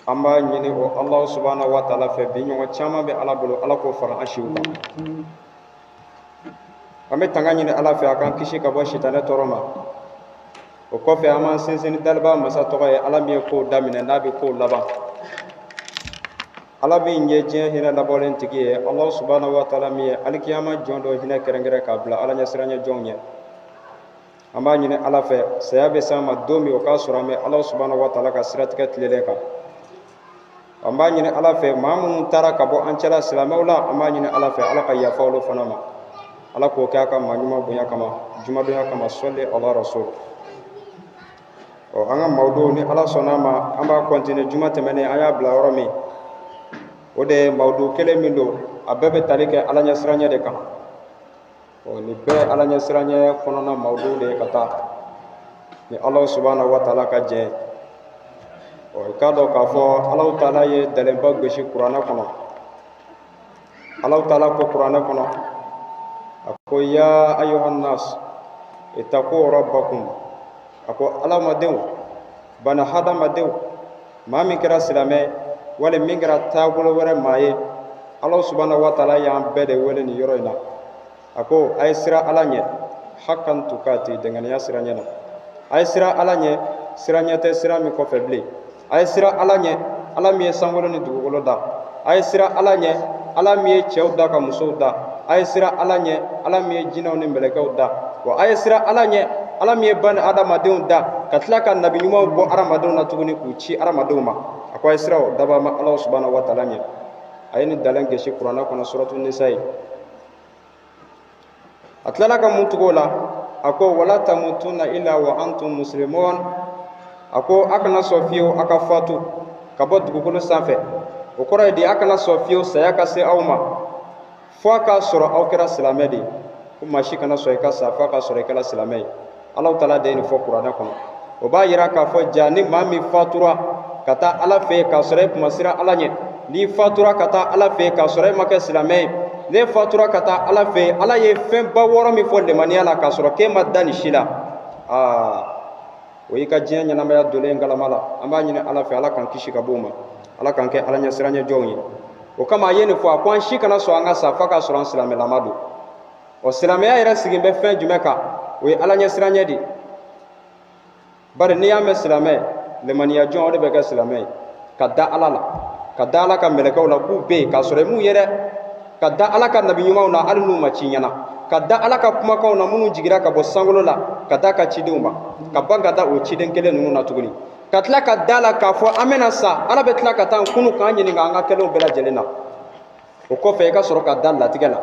an b'a ɲini o Alahu subhanahu wa ta'ala fɛ bi ɲɔgɔn caman bɛ Ala bolo Ala k'o fara an siw kan an bɛ tanga ɲini Ala fɛ a k'an kisi ka bɔ sitanɛ tɔɔrɔ ma o kɔfɛ an b'an sinsin ni daliba masa tɔgɔ ye Ala min ye kow daminɛ n'a bɛ kow laban Ala min ye diɲɛ hinɛ labɔlen tigi ye Alahu subhanahu wa ta'ala min ye alikiyama jɔn dɔ hinɛ kɛrɛnkɛrɛn k'a bila Ala ɲɛsiranɲɛ jɔnw ɲɛ an b'a ɲini Ala fɛ saya bɛ s'an ma don min o k'a sɔrɔ an bɛ Alahu subhanahu wa ta'ala ka siratigɛ tilelen kan an b'a ɲini Ala fɛ maa minnu taara ka bɔ an cɛla silamɛw la an b'a ɲini Ala fɛ Ala ka yafa olu fana ma Ala k'o kɛ a ka maa ɲuman bonya kama jumadonya kama sɔli ala rasul an ka mawudu ni Ala sɔnn'a ma an b'a continuer juma tɛmɛnen an y'a bila yɔrɔ min o de ye mawudu kelen min don a bɛɛ bɛ tali kɛ Ala ɲɛsiranɲɛ de kan ni bɛɛ Ala ɲɛsiranɲɛ kɔnɔna mawudu de ye ka taa ni Ala subhanahu wa ta'ala ka jɛ i k'a dɔn k'a fɔ Alahu ta'ala ye dalenba gosi kuranɛ kɔnɔ Alahu ta'ala ko kuranɛ kɔnɔ a ko ya ayyuhan nas ittaqu rabbakum a ko alamadenw bani hadamadenw maa min kɛra silamɛ wali min kɛra taabolo wɛrɛ maa ye Alahu subhanahu wa ta'ala y'an bɛɛ de wele nin yɔrɔ in na a ko a ye sira Ala ɲɛ hakan tukati danganiya siraɲɛ na a ye sira Ala ɲɛ siraɲɛ tɛ sira min kɔfɛ bilen a ye sira Ala ɲɛ Ala min ye sankolo ni dugukolo da a ye sira Ala ɲɛ Ala min ye cɛw da ka musow da a ye sira Ala ɲɛ Ala min ye jinɛw ni mɛlɛkɛw da wa a ye sira Ala ɲɛ Ala min ye bani adamadenw da ka tila ka nabi ɲumanw bɔ adamadenw na tuguni k'u ci adamadenw ma a ko a ye sira o daba ma Alahu subhanahu wa ta'ala ɲɛ a ye nin dalen gesi kuranɛ kɔnɔ suratu nisa ye a tilala ka mun tugu o la a ko wala tamutunna illa wa antum muslimun a ko a kana sɔn fiyewu a ka fatu ka bɔ dugukolo sanfɛ o kɔrɔ ye di a kana sɔn fiyewu saya ka se aw ma fo a k'a sɔrɔ aw kɛra silamɛ de ye ko maa si kana sɔn i ka sa fo a k'a sɔrɔ i kɛra silamɛ ye Alahu ta'ala de ye nin fɔ kuranɛ kɔnɔ o b'a yira k'a fɔ ja ni maa min fatura ka taa Ala fɛ yen k'a sɔrɔ e kuma sira Ala ɲɛ n'i fatura ka taa Ala fɛ yen k'a sɔrɔ e ma kɛ silamɛ ye ne fatura ka taa Ala fɛ yen Ala ye fɛnba wɔɔrɔ min fɔ limaniya la k'a sɔrɔ k'e ma da nin si la o y'i ka diɲɛ ɲɛnamaya dolen galama la an b'a ɲini Ala fɛ Ala k'an kisi ka bɔ o ma Ala k'an kɛ Ala ɲɛsiranɲɛ jɔnw ye o kama a ye nin fɔ a ko an si kana sɔn an ka sa fo k'a sɔrɔ an silamɛlama don o silamɛya yɛrɛ sigin bɛ fɛn jumɛn kan o ye Ala ɲɛsiranɲɛ de bari n'i y'a mɛn silamɛ limaniya jɔn o de bɛ kɛ silamɛ ye ka da Ala la ka da Ala ka mɛlɛkɛw la k'u bɛ yen k'a sɔrɔ i m'u ye dɛ ka da Ala ka nabi ɲumanw na hali n'u ma ci ɲɛna ka da Ala ka kumakanw na minnu jigira ka bɔ sankolo la ka da ka cidenw ma ka ban ka da o ciden kelen ninnu na tuguni ka tila ka da la k'a fɔ an bɛna sa Ala bɛ tila ka taa kunu k'an ɲininka an ka kɛlenw bɛɛ lajɛlen na o kɔfɛ i ka sɔrɔ ka da latigɛ la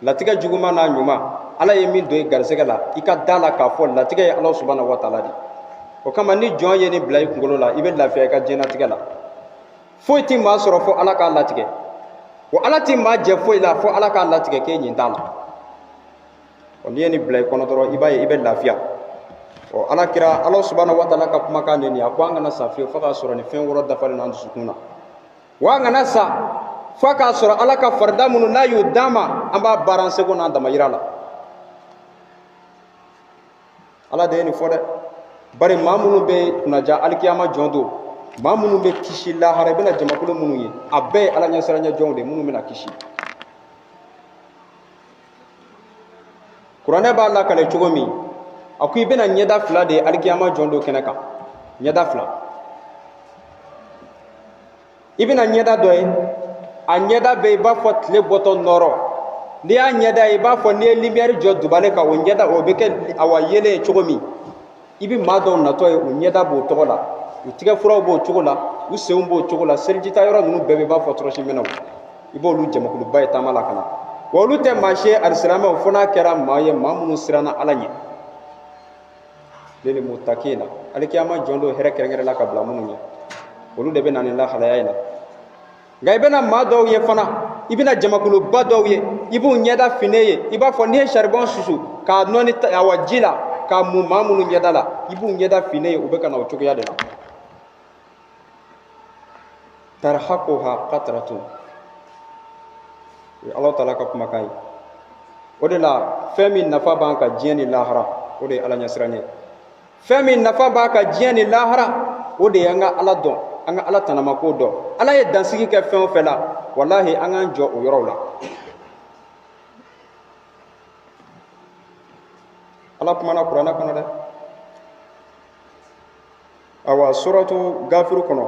latigɛ juguman n'a ɲuman Ala ye min don i garisɛgɛ la i ka da la k'a fɔ latigɛ ye Alahu subhanahu wa ta'ala de o kama ni jɔn ye nin bila i kunkolo la i bɛ lafiya i ka diɲɛlatigɛ la foyi ti maa sɔrɔ fo Ala k'a latigɛ wa Ala ti maa jɛ foyi la fo Ala k'a latigɛ k'e ɲin t'a la n'i ye nin bila i kɔnɔ dɔrɔn i b'a ye i bɛ lafiya Ala kira Alahu subhanahu wa ta'ala ka kumakan de nin a ko an kana sa fiyewu fo k'a sɔrɔ nin fɛn wɔɔrɔ dafalen n'an dusukun na wa an kana sa fo k'a sɔrɔ Ala ka farida minnu n'a y'u d'an ma an b'a baara an seko n'an damayira la Ala de ye nin fɔ dɛ bari maa minnu bɛ kunnaja alikiyama jɔn don maa minnu bɛ kisi lahara i bɛna jamakulu minnu ye a bɛɛ ye Ala ɲɛsiranɲɛ jɔnw de minnu bɛna kisi kuranɛ b'a lakale cogo min a ko i bɛna ɲɛda fila de ye alikiyama jɔn don kɛnɛ kan ɲɛda fila i bɛna ɲɛda dɔ ye a ɲɛda bɛ i b'a fɔ tile bɔtɔ nɔrɔ n'i y'a ɲɛda ye i b'a fɔ n'i ye lumière jɔ dubale kan o ɲɛda o bɛ kɛ awa yelen ye cogo min i bɛ maa dɔw natɔ ye u ɲɛda b'o tɔgɔ la u tigɛfuraw b'o cogo la u senw b'o cogo la selijita yɔrɔ ninnu bɛɛ bɛ i b'a fɔ tɔrɔsiminɛw i b'olu jamakuluba ye taama la ka na wa olu tɛ maa si ye alisilamɛw fo n'a kɛra maa ye maa minnu siranna Ala ɲɛ lil muttaqina alikiyama jɔn don hɛrɛ kɛrɛnkɛrɛn la ka bila minnu ɲɛ olu de bɛ na nin lahalaya in na nka i bɛna maa dɔw ye fana i bɛna jamakuluba dɔw ye i b'u ɲɛda fine ye i b'a fɔ n'i ye saribɔn susu k'a nɔni awa ji la k'a mun maa minnu ɲɛda la i b'u ɲɛda fine ye u bɛ ka na o cogoya de la tarhaquha qatratun o ye Alahu ta'ala ka kumakan ye o de la fɛn min nafa b'an kan diɲɛ ni lahara o de ye Ala ɲɛsiranɲɛ fɛn min nafa b'a ka diɲɛ ni lahara o de ye an ka ala dɔn an ka ala tanamako dɔn ala ye dansigi kɛ fɛn o fɛn la walahi an k'an jɔ o yɔrɔw la ala kumana kuranɛ kɔnɔ dɛ awa suratu gafiru kɔnɔ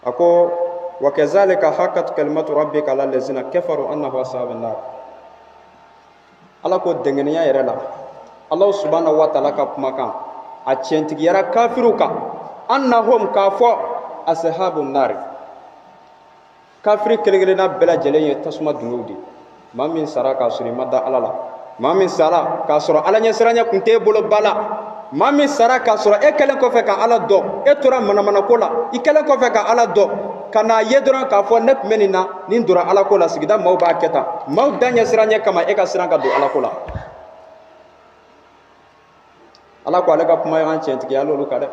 a ko wa kazalika haqqat kalimatu rabbika ala allazina kafaru annahu ashabun nar ala ko dengeniya yɛrɛ la allah subhanahu wa ta'ala ka kumakan a tiɲɛtigiyara kafiru kan annahum k'a fɔ ashabun nar kafiri kelen-kelenna bɛɛ lajɛlen ye tasuma dunkew de maa min sara k'a sɔrɔ i ma da ala la maa min sara k'a sɔrɔ ala ɲɛsiranya kun t'e bolo ba la maa min sara k'a sɔrɔ e kɛlen kɔfɛ ka ala dɔn e tora manamanako la i kɛlen kɔfɛ ka ala dɔn ka n'a ye dɔrɔn k'a fɔ ne tun bɛ nin na nin donna alako la sigida maaw b'a kɛ tan maaw da ɲɛsiranya kama e ka siran ka don alako la ala ko ale ka kuma y'an tiɲɛtigiya l'olu kan dɛ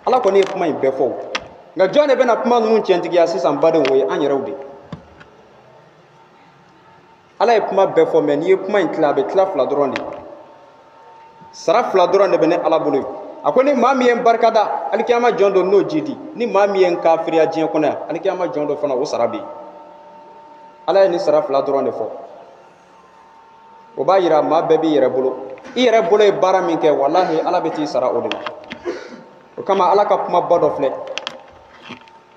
ala kɔni ye kuma in bɛɛ fɔ nka jɔn de bɛna kuma ninnu tiɲɛtigiya sisan badenw o ye an yɛrɛw de ala ye kuma bɛɛ fɔ mɛ n'i ye kuma in tila a bɛ tila fila dɔrɔn de sara fila dɔrɔn de bɛ ne ala bolo a ko ni maa min ye n barika da alikiyama jɔn dɔ n'o ji di ni maa min ye n kafiriya diɲɛ kɔnɔ yan alikiyama jɔn dɔ fana o sara bɛ yen ala ye nin sara fila dɔrɔn de fɔ o b'a yira maa bɛɛ b'i yɛrɛ bolo i yɛrɛ bolo ye baara min kɛ walahi ala bɛ t'i sara o de la o kama ala ka kuma ba dɔ filɛ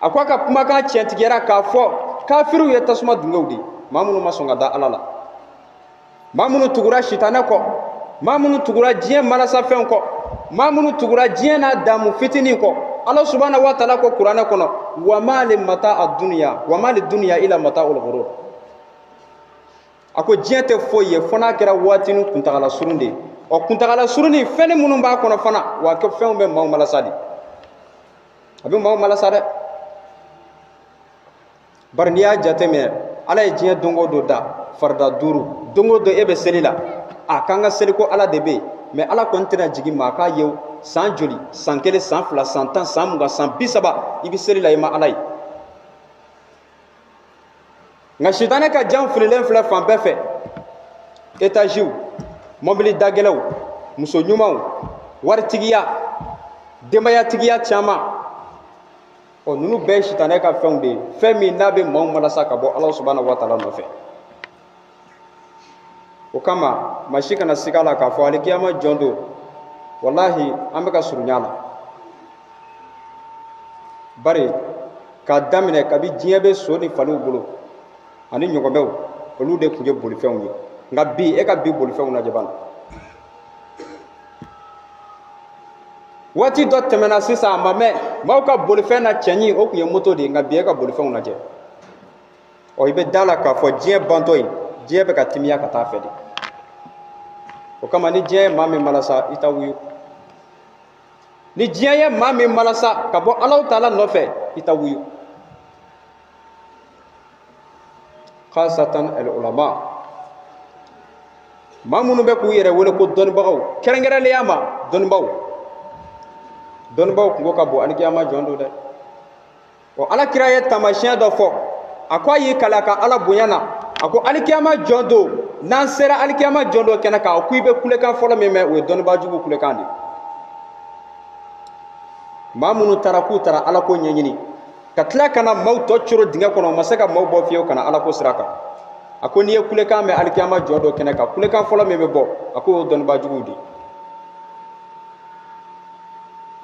a ko a ka kumakan tiɲɛtigiyara k'a fɔ kafiriw ye tasuma dunkew de maa minnu ma sɔn ka da ala la maa minnu tugura sitanɛ kɔ maa minnu tugura diɲɛ malasafɛnw kɔ maa minnu tugura diɲɛ n'a damu fitinin kɔ ala subhanahu wa ta'ala ko kuranɛ kɔnɔ wa ma li dunya ila mata'ul ghurur a ko diɲɛ tɛ foyi ye fo n'a kɛra waatinin kuntagala surun de ye ɔ kuntagala surunin fɛn minnu b'a kɔnɔ fana wa kɛ fɛnw bɛ maaw malasa de a bɛ maaw malasa dɛ bari n'i y'a jateminɛ ala ye diɲɛ don o don da farida 5 don o don e bɛ seli la a k'an ka seli ko ala de bɛ yen mɛ ala kɔni tɛna jigin maa k'a ye san joli san 1 san 2 san 10 san 20 san 30 i bɛ seli la i ma ala ye nka sitanɛ ka jan fililen filɛ fan bɛɛ fɛ etaziw mɔbili dagɛlɛw muso ɲumanw waritigiya denbayatigiya caman ɔ ninnu bɛɛ ye sitanɛ ka fɛnw de ye fɛn min n'a bɛ maaw malasa ka bɔ ala subhanahu wa ta'ala nɔfɛ o kama maa si kana siga la k'a fɔ alikiyama jɔn don walahi an bɛ ka surunya la bari k'a daminɛ kabi diɲɛ bɛ so ni faliw bolo ani ɲɔgɔnbɛw olu de tun ye bolifɛnw ye nka bi e ka bi bolifɛnw lajɛ bana waati dɔ tɛmɛna sisan a ma mɛn maaw ka bolifɛn na cɛɲi o tun ye moto de ye nka bi e ka bolifɛnw lajɛ ɔ i bɛ da la k'a fɔ diɲɛ bantɔ in diɲɛ bɛ ka timiya ka taa fɛ de o kama ni diɲɛ ye maa min malasa i ta wuyu ni diɲɛ ye maa min malasa ka bɔ Alahu Taala nɔfɛ i ta wuyu khasatan al ulama maa minnu bɛ k'u yɛrɛ wele ko dɔnnibagaw kɛrɛnkɛrɛnnenya ma dɔnnibaw kungo ka bon alikiyama jɔn don dɛ ɔ alakira ye taamasiyɛn dɔ fɔ a ko a y'i kale a ka ala bonya na a ko alikiyama jɔn don n'an sera alikiyama jɔn dɔ kɛnɛ kan a ko i bɛ kulekan fɔlɔ min mɛn o ye dɔnnibajugu kulekan de maa minnu taara k'u taara alako ɲɛɲini ka tila ka na maaw tɔ coro dingɛ kɔnɔ u ma se ka maaw bɔ fiyewu ka na alako sira kan a ko n'i ye kulekan mɛn alikiyama jɔn dɔ kɛnɛ kan kulekan fɔlɔ min bɛ bɔ a ko o ye dɔnnibajuguw de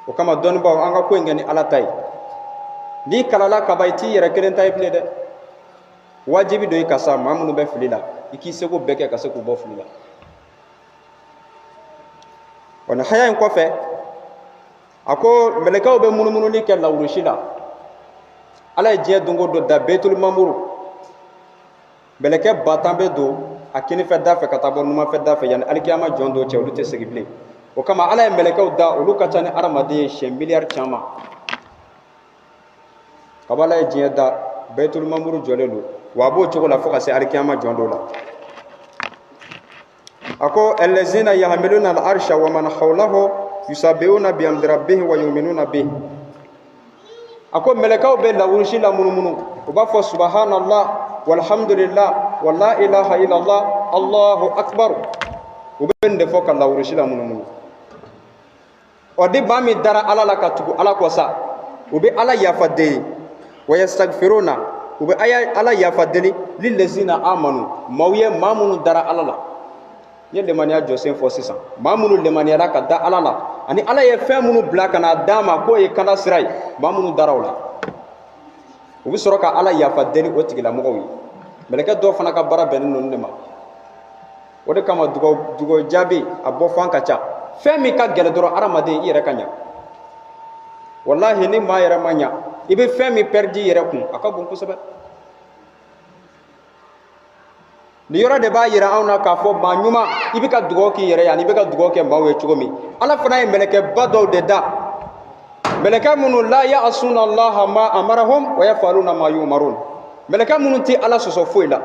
o kama dɔnnibaw an ka ko in kɛ ni ala ta ye n'i kalala kaba i t'i yɛrɛ kelen ta ye bilen dɛ wajibi don i ka sa maa minnu bɛ fili la i k'i seko bɛɛ kɛ ka se k'u bɔ fili la ɔ nin haya in kɔfɛ a ko mɛlɛkɛw bɛ munumunuli kɛ lawurusi la ala ye diɲɛ don o don da betul mamuru mɛlɛkɛ 10,000 bɛ don a kinifɛ da fɛ ka taa bɔ numafɛ da fɛ yanni alikiyama jɔn dɔw cɛ olu tɛ segin bilen o kama ala ye mɛlɛkɛw da olu ka ca ni adamaden ye 100 miliyari caman kaba ala ye diɲɛ da betul mamuru jɔlen don wa a b'o cogo la fo ka se alikiyama jɔn dɔw la a ko allazina yahmiluna al arsha wa man hawlahu yusabbihuna bihamdi rabbihim wa yu'minuna bihi a ko mɛlɛkɛw bɛ lawurusi la munumunu u b'a fɔ subhanallah walhamdulillah wa la ilaha illallah allahu akbar u bɛ nin de fɔ ka lawurusi la munumunu o de ba mi dara ala la ka tugu ala ko sa u be ala yafa deli wa yastaghfiruna u be ala yafa deli lil lazina amanu mawye mamunu dara ala la ye lemaniya jɔsen fɔ sisan maa minnu lemaniyara ka da ala la ani ala ye fɛn minnu bila ka na d'a ma k'o ye kanda sira ye maa minnu dara o la u bɛ sɔrɔ ka ala yafa deli o tigilamɔgɔw ye mɛlɛkɛ dɔw fana ka baara bɛnnen ninnu de ma o de kama dugawu jaabi a bɔfan ka ca fɛn min ka gɛlɛ dɔrɔn adamaden i yɛrɛ ka ɲa walahi ni maa yɛrɛ ma ɲa i bɛ fɛn min pɛridi i yɛrɛ kun a ka bon kosɛbɛ ni yɔrɔ de b'a yira anw na k'a fɔ maa ɲuman i bɛ ka dugawu k'i yɛrɛ ye ani i bɛ ka dugawu kɛ maaw ye cogo min ala fana ye mɛlɛkɛba dɔw de da mɛlɛkɛ minnu la ya'asuna allaha ma amarahum wa yaf'aluna ma yu'marun mɛlɛkɛ minnu tɛ ala sɔsɔ foyi la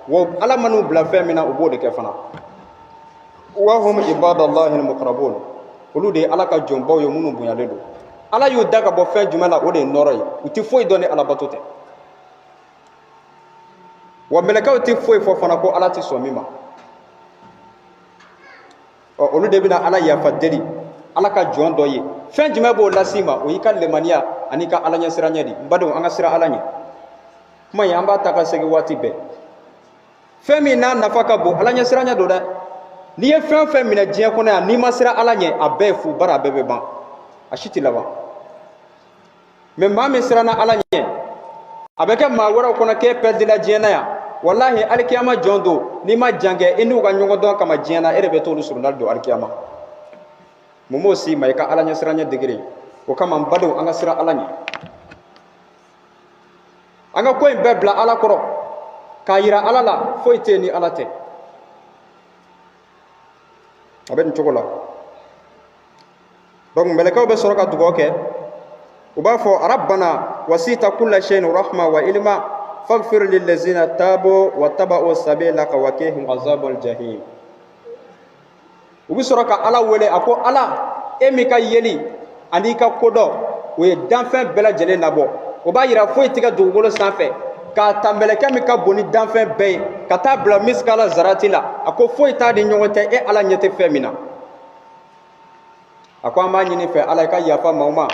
wa ala man'u bila fɛn min na u b'o de kɛ fana wa hum ibadallahi al-muqrabun olu de ye ala ka jɔnbaw ye minnu bonyalen don ala y'u da ka bɔ fɛn jumɛn la o de ye nɔrɔ ye u tɛ foyi dɔn ni alabato tɛ wa mɛlɛkɛw tɛ foyi fɔ fana ko ala tɛ sɔn min ma olu de bɛna ala yafa deli ala ka jɔn dɔ ye fɛn jumɛn b'o las'i ma o y'i ka lemaniya ani ka ala ɲɛsiranya de n badenw an ka sira ala ɲɛ kuma in an b'a ta ka segin waati bɛɛ fɛn min n'a nafa ka bon ala ɲɛsiranya don dɛ n'i ye fɛn o fɛn minɛ diɲɛ kɔnɔ yan n'i ma sira ala ɲɛ a bɛɛ ye fu bari a bɛɛ bɛ ban a si tɛ laban mɛ maa min siranna ala ɲɛ a bɛ kɛ maa wɛrɛw kɔnɔ k'e pɛrdila diɲɛ na yan wallahi alikiyama jɔn don n'i ma jan kɛ i n'u ka ɲɔgɔn dɔn kama diɲɛ na e de bɛ t'olu surunali don alikiyama mun b'o s'i ma i ka ala ɲɛsiranya degere o kama n badenw an ka sira ala ɲɛ an ka ko in bɛɛ bila ala kɔrɔ k'a yira ala la foyi tɛ yen ni ala tɛ a bɛ nin cogo la donc mɛlɛkɛw bɛ sɔrɔ ka dugawu kɛ u b'a fɔ rabbana wasita kulla shay'in rahma wa ilma faghfir lil ladzina tabu wa taba'u sabilaka wa qihim azabal jahim u bɛ sɔrɔ ka ala wele a ko ala e min ka yeli ani ka kodɔn o ye danfɛn bɛɛ lajɛlen labɔ o b'a yira foyi tɛ kɛ dugukolo sanfɛ k'a ta mɛlɛkɛ min ka bon ni danfɛn bɛɛ ye ka taa bila miskala zarati la a ko foyi t'a ni ɲɔgɔn cɛ e ala ɲɛ tɛ fɛn min na a ko an b'a ɲini fɛ ala i ka yafa maaw ma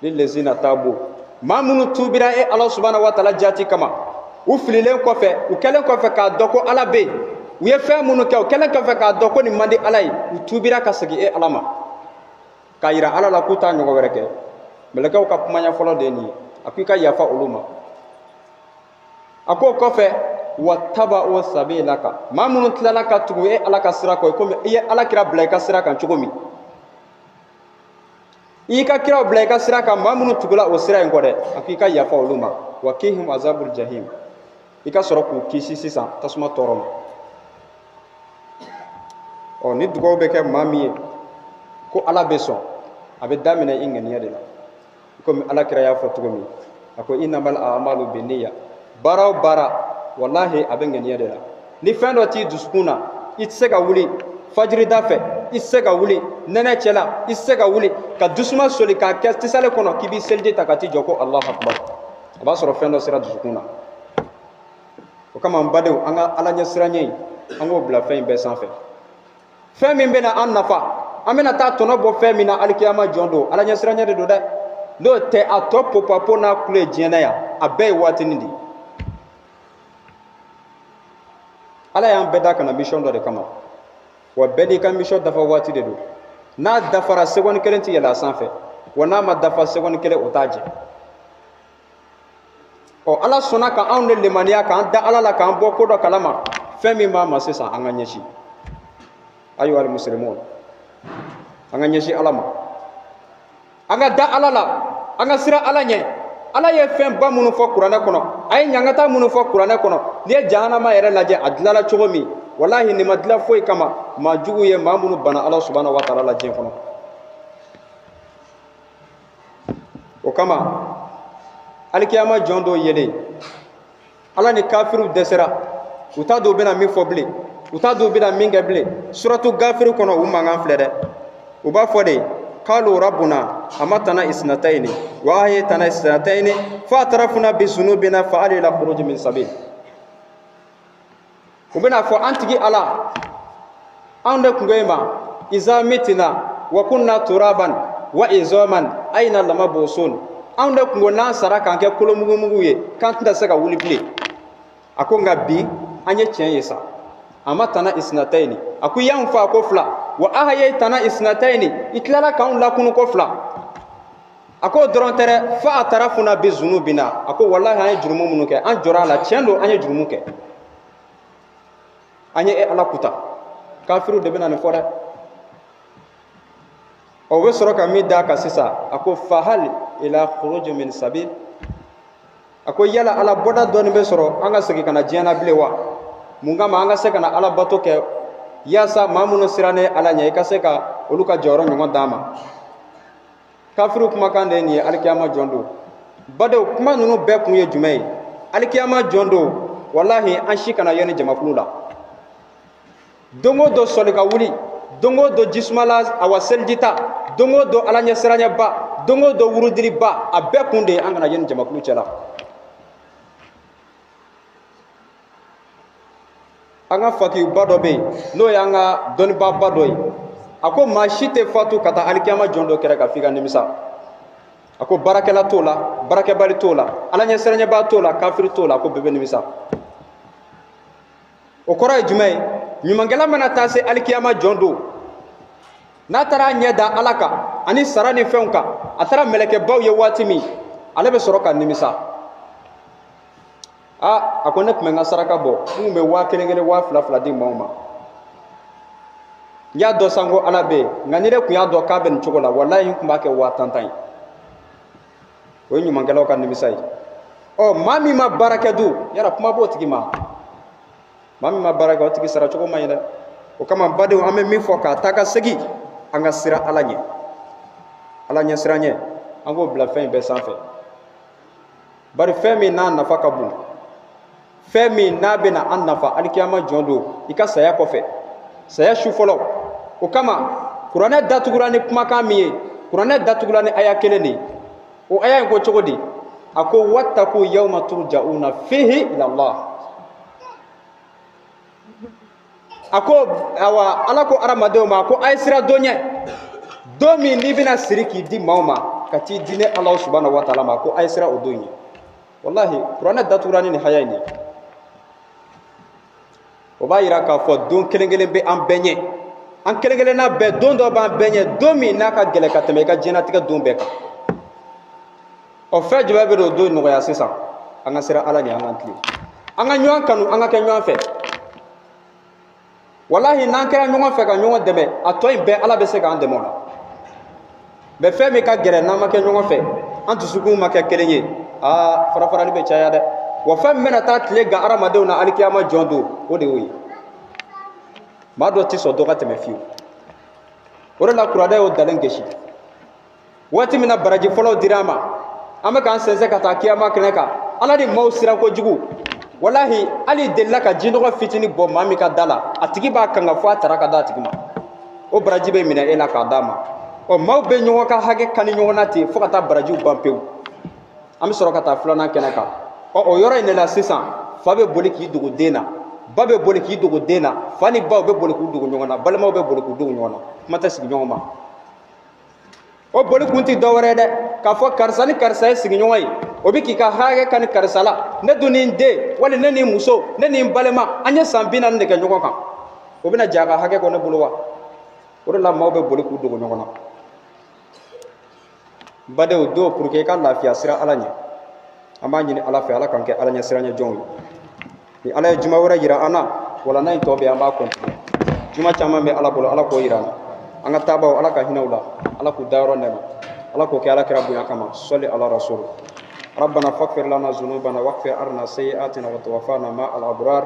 lil ladzina tabu maa minnu tuubira e ala subhanahu wa taala jati kama u fililen kɔfɛ u kɛlen kɔfɛ k'a dɔn ko ala bɛ yen u ye fɛn minnu kɛ u kɛlen kɔfɛ k'a dɔn ko nin man di ala ye u tuubira ka segin e ala ma k'a yira ala la k'u t'a ɲɔgɔn wɛrɛ kɛ mɛlɛkɛw ka kumanya fɔlɔ de ye nin ye a ko i ka yafa olu ma a ko kɔfɛ wa taba'u sabilaka maa minnu tilala ka tugu e ala ka sira kɔ komi i ye ala kira bila i ka sira kan cogo min i y'i ka kiraw bila i ka sira kan maa minnu tugula o sira in kɔ dɛ a ko i ka yafa olu ma wa qihim azabul jahim i ka sɔrɔ k'u kisi sisan tasuma tɔɔrɔ ma ni dugawu bɛ kɛ maa min ye ko ala bɛ sɔn a bɛ daminɛ i ŋaniya de la komi ala kira y'a fɔ cogo min a ko innamal a'malu binniya baara o baara wallahi a bɛ ŋaniya de la ni fɛn dɔ t'i dusukun na i tɛ se ka wuli fajirida fɛ i tɛ se ka wuli nɛnɛ cɛla i tɛ se ka wuli ka dusuma soli k'a kɛ tisale kɔnɔ k'i b'i seliji ta ka t'i jɔ ko alahu akbar a b'a sɔrɔ fɛn dɔ sera dusukun na o kama n badenw an ka ala ɲɛsiranya in an k'o bila fɛn in bɛɛ sanfɛ fɛn min bɛna an nafa an bɛna taa tɔnɔ bɔ fɛn min na alikiyama jɔn don ala ɲɛsiranya de don dɛ n'o tɛ a tɔ popapo n'a kulo ye diɲɛ na yan a bɛɛ ye waatinin de ye ala y'an bɛɛ da ka na mission dɔ de kama wa bɛɛ n'i ka mission dafa waati de don n'a dafara seconde kelen tɛ yɛlɛ a sanfɛ wa n'a ma dafa seconde kelen o t'a jɛ ala sɔnna ka anw de lemaniya k'an da ala la k'an bɔ ko dɔ kalama fɛn min b'a ma sisan an ka ɲɛsin ayiwa alimusilimu an ka ɲɛsin ala ma an ka da ala la an ka sira ala ɲɛ ala ye fɛn ba minnu fɔ kuranɛ kɔnɔ a ye ɲangata minnu fɔ kuranɛ kɔnɔ n'i ye jahanama yɛrɛ lajɛ a dilanna cogo min walahi nin ma dilan foyi kama maa jugu ye maa minnu bana ala subhanahu wa taala la diɲɛ kɔnɔ o kama alikiyama jɔn dɔw yelen ala ni kafiriw dɛsɛra u t'a dɔn u bɛna min fɔ bilen u t'a dɔn u bɛna min kɛ bilen suratu gafiri kɔnɔ u mankan filɛ dɛ u b'a fɔ de قالوا ربنا أمتنا إثنتين وأحييتنا إثنتين فاعترفنا بذنوبنا فهل إلى خروج من سبيل وبنا فو أنتي على أن كنغيما إذا متنا wa kunna turaban wa izaman aina lamabusun an da kungo nan sara kan ke kolomugu mugu ye kan tunda se ka wuli bile ako nga bi anye tiɲɛ ye sa ama tana isnataini aku yan fa ko fila wa ahaye tana isnataini itlala kan la kunu ko fila ako dɔrɔn tɛrɛ fa atarafuna bi zunubina ako wallahi an ye jurumu minnu kɛ an jɔra la tiɲɛ don an ye jurumu kɛ an ye ala kuta kafiru de bɛna nin fɔ dɛ o bɛ sɔrɔ ka min d'a kan sisan a ko fahal ila khuruj min sabil a ko yala ala bɔda dɔɔni bɛ sɔrɔ an ka segin ka na diɲɛ na bilen wa mun kama an ka se ka na ala bato kɛ yaasa maa minnu sirannen ala ɲɛ i ka se ka olu ka jɔyɔrɔ ɲɔgɔn d'a ma kafiru kumakan de ye nin ye alikiyama jɔn don badenw kuma ninnu bɛɛ kun ye jumɛn ye alikiyama jɔn don wallahi an si kana yɛ ni jamakulu la don o don sɔli ka wuli don o don jisumala awa selijita don o don ala ɲɛ siranɲɛba don o don wurudiriba a bɛɛ kun de ye an kana yɛ ni jamakulu cɛla an ka fakiba dɔ bɛ yen n'o ye an ka dɔnnibaba dɔ ye a ko maa si tɛ fatu ka taa alikiyama jɔn dɔ kɛrɛ kan f'i ka nimisa a ko baarakɛla t'o la baarakɛbali t'o la ala ɲɛ siranɲɛba t'o la kafiri t'o la a ko bɛɛ bɛ nimisa o kɔrɔ ye jumɛn ye ɲumankɛla mana taa se alikiyama jɔn don n'a taara a ɲɛ da ala kan ani sara ni fɛnw kan a taara mɛlɛkɛbaw ye waati min ale bɛ sɔrɔ ka nimisa a ko ne tun bɛ n ka saraka bɔ n tun bɛ 1000 2000 di maaw ma n y'a dɔn san ko ala bɛ yen nka ni ne tun y'a dɔn k'a bɛ nin cogo la walahi n tun b'a kɛ 5000 ye o ye ɲumankɛlaw ka nimisa ye ɔ maa min ma baara kɛ dun yala kuma b'o tigi ma maa min ma baara kɛ o tigi sara cogo man ɲi dɛ o kama badenw an bɛ min fɔ k'a ta ka segin an ka sira ala ɲɛ ala ɲɛ siran ɲɛ an k'o bila fɛn in bɛɛ sanfɛ bari fɛn min n'a nafa ka bon fɛn min n'a bɛna an nafa alikiyama jɔn don i ka saya kɔfɛ saya su fɔlɔ o kama kuranɛ datugura ni kumakan min ye kuranɛ datugura ni aya kelen de ye o aya in ko cogo di a ko wattaku yawma turja'una fihi ila Allah a ko awa ala ko hadamadenw ma ko a ye sira don ɲɛ don min n'i bɛna siri k'i di maaw ma ka t'i di ne ala subhanahu wa ta'ala ma ko a ye sira o don ɲɛ wallahi kuranɛ datugura ni nin haya in ye o b'a yira k'a fɔ don kelen kelen bɛ an bɛɛ ɲɛ an kelen kelenna bɛɛ don dɔ b'an bɛɛ ɲɛ don min n'a ka gɛlɛn ka tɛmɛ i ka diɲɛlatigɛ don bɛɛ kan ɔ fɛn jumɛn bɛ o don nɔgɔya sisan an ka sira ala ɲɛ an ka tilen an ka ɲɔgɔn kanu an ka kɛ ɲɔgɔn fɛ wallahi n'an kɛra ɲɔgɔn fɛ ka ɲɔgɔn dɛmɛ a tɔ in bɛɛ ala bɛ se k'an dɛmɛ o la mɛ fɛn min ka gɛlɛn n'an ma kɛ ɲɔgɔn fɛ an dusukun ma kɛ kelen ye farafarali bɛ caya dɛ wa fɛn min bɛna taa tile gan hadamadenw na alikiyama jɔn don o de y'o ye maa dɔ tɛ sɔn dɔ ka tɛmɛ fiyewu o de la kuranɛ y'o dalen gosi waati min na baraji fɔlɔw dir'an ma an bɛ k'an sɛnsɛn ka taa kiyama kɛnɛ kan ala ni maaw siran kojugu walahi hali delila ka jinɔgɔ fitinin bɔ maa min ka da la a tigi b'a kanga fɔ a tara ka d'a tigi ma o baraji bɛ minɛ e la k'a d'a ma ɔ maaw bɛ ɲɔgɔn ka hakɛ kani ɲɔgɔn na ten fo ka taa barajiw ban pewu an bɛ sɔrɔ ka taa filanan kɛnɛ kan ɔ o yɔrɔ in de la sisan fa bɛ boli k'i dogo den na ba bɛ boli k'i dogo den na fa ni baw bɛ boli k'u dogo ɲɔgɔn na balimaw bɛ boli k'u dogo ɲɔgɔn na kuma tɛ sigi ɲɔgɔn ma o boli kun tɛ dɔwɛrɛ ye dɛ k'a fɔ karisa ni karisa ye sigiɲɔgɔn ye o bɛ k'i ka hakɛ kani karisa la ne dun ni n den wali ne ni n muso ne ni n balima an ye san 40 de kɛ ɲɔgɔn kan o bɛna jɛ a ka hakɛ kɔ ne bolo wa o de la maaw bɛ boli k'u dogo ɲɔgɔn na badenw don pour que i ka lafiya sira ala ɲɛ an b'a ɲini ala fɛ ala k'an kɛ ala ɲɛ siranɲɛ jɔnw ye ni ala ye juma wɛrɛ yira an na wala n'a in tɔ bɛ an b'a kɔntinue juma caman bɛ ala bolo ala k'o yira an na an ka taabaw ala ka hinɛw la ala k'u dayɔrɔ nɛma ala k'o kɛ ala kɛra bonya kama sɔli ala rasul ربنا فاغفر لنا ذنوبنا واغفر عنا سيئاتنا وتوفنا مع الأبرار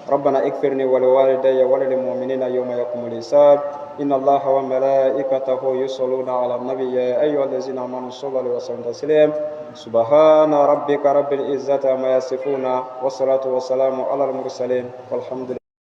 ربنا اغفرني ولوالدي وللمؤمنين يوم يقوم الحساب إن الله وملائكته يصلون على النبي يا أيها الذين آمنوا صلوا عليه وسلموا تسليما سبحان ربك رب العزة عما يصفون والصلاة والسلام على المرسلين والحمد لله